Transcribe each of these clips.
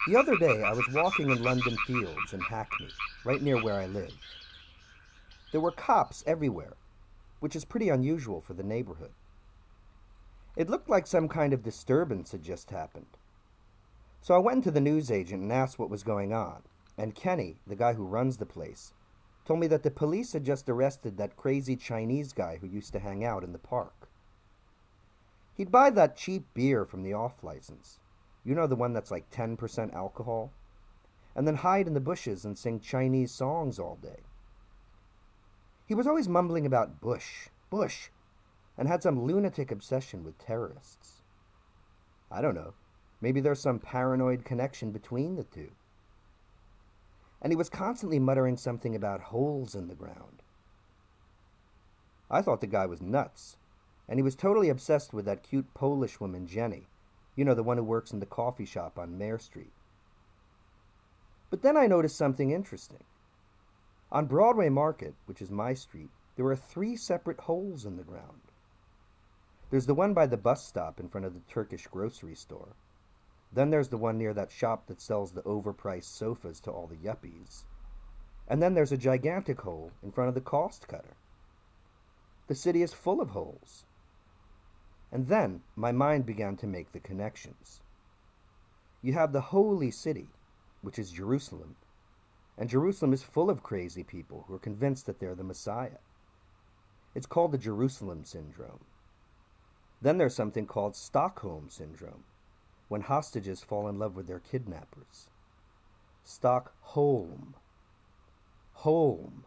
The other day, I was walking in London Fields in Hackney, right near where I live. There were cops everywhere, which is pretty unusual for the neighborhood. It looked like some kind of disturbance had just happened. So I went to the newsagent and asked what was going on, and Kenny, the guy who runs the place, told me that the police had just arrested that crazy Chinese guy who used to hang out in the park. He'd buy that cheap beer from the off-license. You know, the one that's like 10% alcohol? And then hide in the bushes and sing Chinese songs all day. He was always mumbling about Bush, Bush, and had some lunatic obsession with terrorists. I don't know. Maybe there's some paranoid connection between the two. And he was constantly muttering something about holes in the ground. I thought the guy was nuts, and he was totally obsessed with that cute Polish woman, Jenny. You know, the one who works in the coffee shop on Mare Street. But then I noticed something interesting. On Broadway Market, which is my street, there are 3 separate holes in the ground. There's the one by the bus stop in front of the Turkish grocery store. Then there's the one near that shop that sells the overpriced sofas to all the yuppies. And then there's a gigantic hole in front of the cost cutter. The city is full of holes. And then my mind began to make the connections. You have the holy city, which is Jerusalem, and Jerusalem is full of crazy people who are convinced that they're the Messiah. It's called the Jerusalem Syndrome. Then there's something called Stockholm Syndrome, when hostages fall in love with their kidnappers. Stockholm. Home.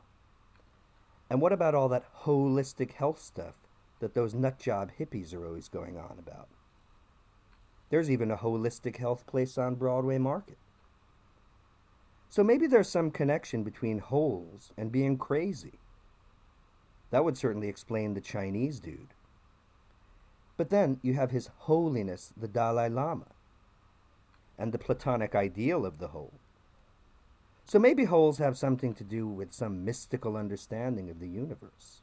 And what about all that holistic health stuff that those nutjob hippies are always going on about? There's even a holistic health place on Broadway Market. So maybe there's some connection between holes and being crazy. That would certainly explain the Chinese dude. But then you have His Holiness the Dalai Lama and the Platonic ideal of the hole. So maybe holes have something to do with some mystical understanding of the universe.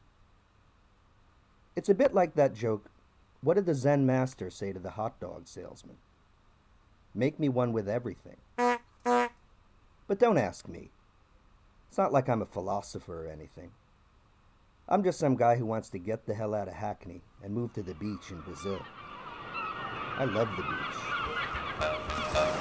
It's a bit like that joke, what did the Zen master say to the hot dog salesman? Make me one with everything. But don't ask me. It's not like I'm a philosopher or anything. I'm just some guy who wants to get the hell out of Hackney and move to the beach in Brazil. I love the beach.